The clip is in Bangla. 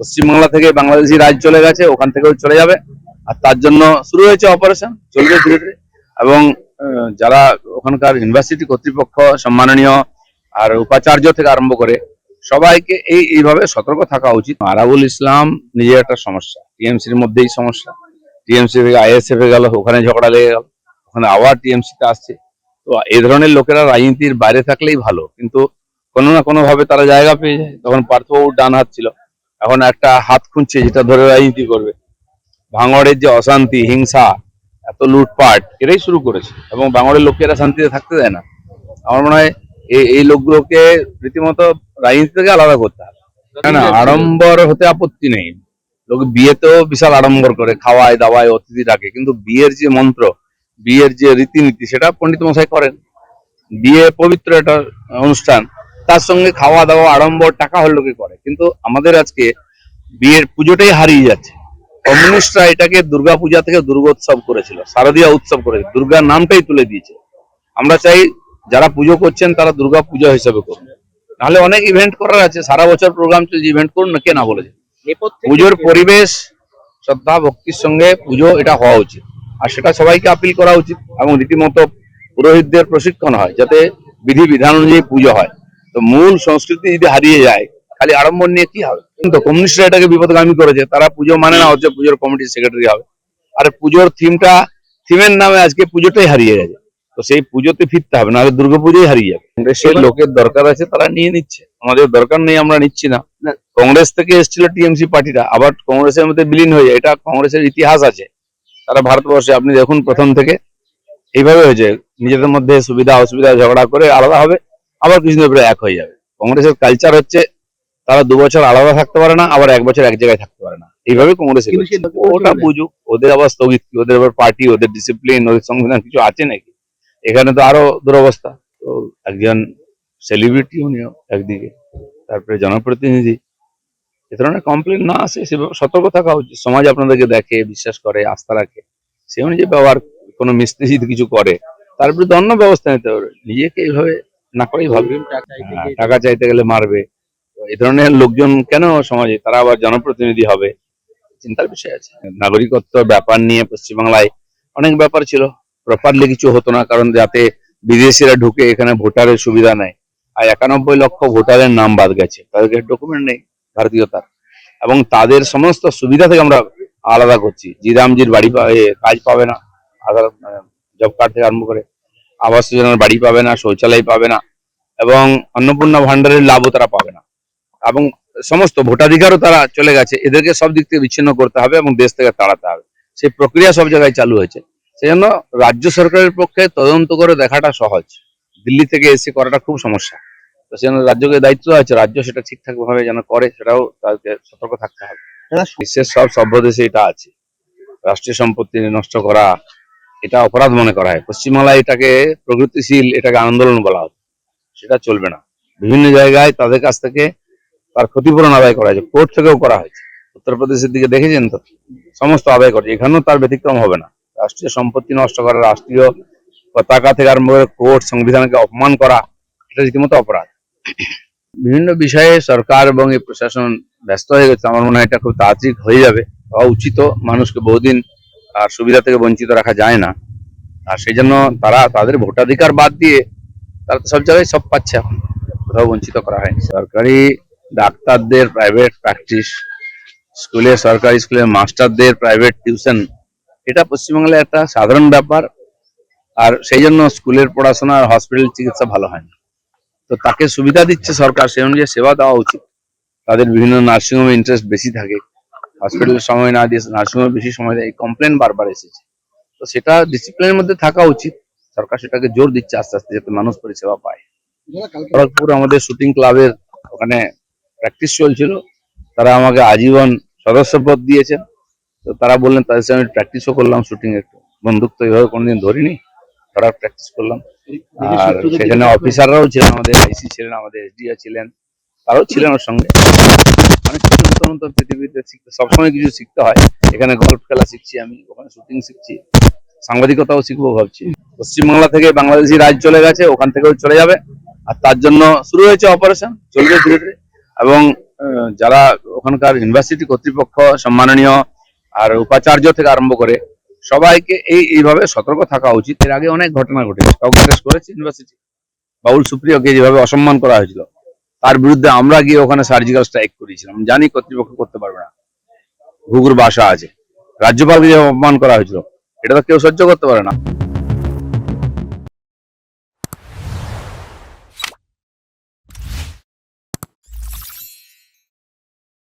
পশ্চিমবাংলা থেকে বাংলাদেশি রাজ চলে গেছে, ওখান থেকেও চলে যাবে। আর তার জন্য শুরু হয়েছে অপারেশন, চলবে ধীরে ধীরে। এবং যারা ওখানকার ইউনিভার্সিটি কর্তৃপক্ষ সম্মাননীয় আর উপাচার্য থেকে আরম্ভ করে সবাইকে এইভাবে সতর্ক থাকা উচিত। আরাবুল ইসলাম নিজের একটা সমস্যা, টিএমসির মধ্যেই সমস্যা। টিএমসি থেকে আইএসএফ এ গেল, ওখানে ঝগড়া লেগে গেল, ওখানে আবার টিএমসি তে আসছে। তো এই ধরনের লোকেরা রাজনীতির বাইরে থাকলেই ভালো, কিন্তু কোনো না কোনো ভাবে তারা জায়গা পেয়ে যায়। তখন পার্থবাবুর ডান হাত ছিল, এখন একটা হাত খুঁজছে যেটা ধরে রাজনীতি করবে। ভাঙড়ের যে অশান্তি, হিংসা, এত লুটপাট এরাই শুরু করেছে, এবং ভাঙড়ের লোকেরা শান্তিতে থাকতে দেয় না। আমার মনে হয় এই লোকগুলোকে রীতিমতো রাজনীতি থেকে আলাদা করতে হবে। না, আড়ম্বর হতে আপত্তি নেই। লোক বিয়েতেও বিশাল আড়ম্বর করে, খাওয়ায় দাওয়ায় অতিথি ডাকে, কিন্তু বিয়ের যে মন্ত্র, বিয়ের যে রীতিনীতি সেটা পণ্ডিত মশাই করেন। বিয়ে পবিত্র একটা অনুষ্ঠান, তার সঙ্গে খাওয়া দাওয়া আড়ম্বর টাকা হল লোকে করে। কিন্তু আমাদের আজকে বিয়ের পুজোটাই হারিয়ে যাচ্ছে। কমিউনিস্টরা এটাকে দুর্গা পূজা থেকে দুর্গোৎসব করেছিল, শারদীয় উৎসব করেছিল, দুর্গার নামটাই তুলে দিয়েছে। আমরা চাই যারা পুজো করছেন তারা দুর্গা পূজা হিসেবে করুন, নাহলে অনেক ইভেন্ট করার আছে, সারা বছর প্রোগ্রাম চলছে, ইভেন্ট করুন না, কে না বলেছে। পুজোর পরিবেশ শ্রদ্ধা ভক্তির সঙ্গে পুজো এটা হওয়া উচিত, আর সেটা সবাইকে আপিল করা উচিত। এবং রীতিমতো পুরোহিতদের প্রশিক্ষণ হয় যাতে বিধি বিধান অনুযায়ী পুজো হয়। তো মূল সংস্কৃতি যদি হারিয়ে যায়, খালি আড়ম্বর নিয়ে কি হবে? কিন্তু কমিউনিস্টরা এটাকে বিপদগামী করেছে, তারা পুজো মানে না, হচ্ছে পুজোর কমিটির সেক্রেটারি হবে। আর পুজোর থিমের নামে আজকে পুজোটাই হারিয়ে গেছে। তো সেই পুজোতে ফিরতে হবে, নাহলে দুর্গাপুজোই হারিয়ে যাবে। কংগ্রেসের লোকের দরকার আছে, তারা নিয়ে নিচ্ছে, আমাদের দরকার নেই, আমরা নিচ্ছি না। কংগ্রেস থেকে এসেছিল টিএমসি পার্টিরা, আবার কংগ্রেসের মধ্যে বিলীন হয়ে যায়, এটা কংগ্রেসের ইতিহাস আছে। তারা ভারতবর্ষে আপনি দেখুন প্রথম থেকে এইভাবে হয়েছে, নিজেদের মধ্যে সুবিধা অসুবিধা ঝগড়া করে আলাদা হবে, আবার কিছুদিন পরে এক হয়ে যাবে। কংগ্রেসের কালচার হচ্ছে তারা 2 বছর আলাদা থাকতে পারে না, আবার 1 বছর এক জায়গায় থাকতে পারে না, এইভাবে কংগ্রেস। ওটা বুঝুক, ওদের আবার স্থগিত কি, ওদের আবার পার্টি, ওদের ডিসিপ্লিন, ওদের সংবিধান কিছু আছে নাকি? এখানে তো আরো দুরবস্থা। তো একজন সেলিব্রিটি উনিও একদিকে, তারপরে জনপ্রতিনিধি, এ ধরনের কমপ্লেন না আসে সেভাবে সতর্ক থাকা উচিত। সমাজ আপনাদেরকে দেখে, বিশ্বাস করে, আস্থা রাখে, সে অনুযায়ী ব্যবহার। কোনো মিস্ত্রি যদি কিছু করে তার বিরুদ্ধে অন্য ব্যবস্থা নিতে হবে, নিজেকে এইভাবে না করেই ভালো। টাকা চাইতে গেলে মারবে, এই ধরনের লোকজন কেন সমাজে? তারা আবার জনপ্রতিনিধি হবে, চিন্তার বিষয় আছে। নাগরিকত্ব ব্যাপার নিয়ে পশ্চিমবাংলায় অনেক ব্যাপার ছিল, প্রপারলি কিছু হতো না, কারণ যাতে বিদেশিরা ঢুকে এখানে ভোটারের সুবিধা নেয়। আর 91 লক্ষ ভোটারের নাম বাদ গেছে, তাদেরকে ডকুমেন্ট নেই ভারতীয়তার, এবং তাদের সমস্ত সুবিধা থেকে আমরা আলাদা করছি। জিরামজির বাড়ি কাজ পাবে না, আধার জব কার্ড থেকে আরম্ভ করে আবাস যোজনার বাড়ি পাবে না, শৌচালয় পাবে না, এবং অন্নপূর্ণা ভান্ডারের লাভও তারা পাবে না, এবং সমস্ত ভোটাধিকারও তারা চলে গেছে। এদেরকে সব দিক থেকে বিচ্ছিন্ন করতে হবে এবং দেশ থেকে তাড়াতে হবে। সেই প্রক্রিয়া সব জায়গায় চালু হয়েছে। সেই জন্য রাজ্য সরকারের পক্ষে তদন্ত করে দেখাটা সহজ, দিল্লি থেকে এসে করাটা খুব সমস্যা। তো সেই জন্য রাজ্যকে দায়িত্ব আছে, রাজ্য সেটা ঠিকঠাক ভাবে যেন করে, সেটাও তাদেরকে সতর্ক থাকতে হবে। বিশ্বের সব সভ্য দেশে এটা আছে, রাষ্ট্রীয় সম্পত্তি নষ্ট করা এটা অপরাধ মনে করা হয়। পশ্চিমবাংলায় এটাকে প্রগতিশীল, এটাকে আন্দোলন বলা হয়, সেটা চলবে না। বিভিন্ন জায়গায় তাদের কাছ থেকে তার ক্ষতিপূরণ আদায় করা হয়েছে, কোর্ট থেকেও করা হয়েছে। উত্তরপ্রদেশের দিকে দেখেছেন তো, সমস্ত আদায় করছে, এখানেও তার ব্যতিক্রম হবে না। রাষ্ট্রীয় সম্পত্তি নষ্ট করা, রাষ্ট্রীয় পতাকা থেকে আরম্ভ করে কোর্ট সংবিধানকে অপমান করা, এটা রীতিমতো অপরাধ। বিভিন্ন বিষয়ে সরকার এবং এই প্রশাসন ব্যস্ত হয়ে গেছে। আমার মনে হয় এটা খুব তাড়াতাড়ি হয়ে যাবে, হওয়া উচিত। মানুষকে বহুদিন আর সুবিধা থেকে বঞ্চিত রাখা যায় না, আর সেই জন্য তারা তাদের ভোটাধিকার বাদ দিয়ে তারা তো সব জায়গায় সব পাচ্ছে, এখন কোথাও বঞ্চিত করা হয়নি। সরকারি ডাক্তারদের প্রাইভেট প্র্যাকটিস, সরকারি স্কুলের মাস্টারদের প্রাইভেট টিউশন, এটা পশ্চিমবাংলায় একটা সাধারণ ব্যাপার। আর সেই জন্য স্কুলের পড়াশোনা আর হসপিটাল চিকিৎসা ভালো হয় না। তো তাকে সুবিধা দিচ্ছে সরকার, সেই অনুযায়ী সেবা দেওয়া উচিত। তাদের বিভিন্ন নার্সিংহোমে ইন্টারেস্ট বেশি থাকে, হসপিটালের সময় না দিয়ে নার্সিংহোমে বেশি সময় দেয়, এই কমপ্লেন বারবার এসেছে। তো সেটা ডিসিপ্লিনের মধ্যে থাকা উচিত, সরকার সেটাকে জোর দিচ্ছে আস্তে আস্তে, যাতে মানুষ পরিষেবা পায়। খড়গপুর আমাদের শুটিং ক্লাবের ওখানে প্র্যাকটিস চলছিল, তারা আমাকে আজীবন সদস্যপদ দিয়েছেন। তো তারা বললেন, তাদের সঙ্গে প্র্যাকটিসও করলাম, শুটিং একটু, বন্দুক তো এইভাবে কোনোদিন ধরিনি, ধরার প্র্যাকটিস করলাম। আর সেখানে অফিসাররাও ছিলেন, আমাদের আইসি ছিলেন, আমাদের এসডিও ছিলেন, তারাও ছিলেন ওর সঙ্গে। অনেক কিছু নতুন নতুন পৃথিবীতে শিখতে, সবসময় কিছু শিখতে হয়। এখানে গল্ফ খেলা শিখছি আমি, ওখানে শুটিং শিখছি, সাংবাদিকতাও শিখবো ভাবছি। পশ্চিমবাংলা থেকে বাংলাদেশি রাজ চলে গেছে, ওখান থেকেও চলে যাবে। আর তার জন্য শুরু হয়েছে অপারেশন, চলবে ধীরে ধীরে। এবং যারা ওখানকার ইউনিভার্সিটি কর্তৃপক্ষ সম্মাননীয় আর উপাচার্য থেকে আরম্ভ করে সবাইকে এইভাবে সতর্ক থাকা উচিত। এর আগে অনেক ঘটনা ঘটেছে, কাউকে অ্যারেস্ট করেছে ইউনিভার্সিটি, বাউল সুপ্রিয়কে যেভাবে অসম্মান করা হয়েছিল, তার বিরুদ্ধে আমরা গিয়ে ওখানে সার্জিক্যাল স্ট্রাইক করেছিলাম। জানি কর্তৃপক্ষ করতে পারবে না, ঘুঘুর বাসা আছে। রাজ্যপালকে যে অপমান করা হয়েছিল, এটা তো কেউ সহ্য করতে পারে না।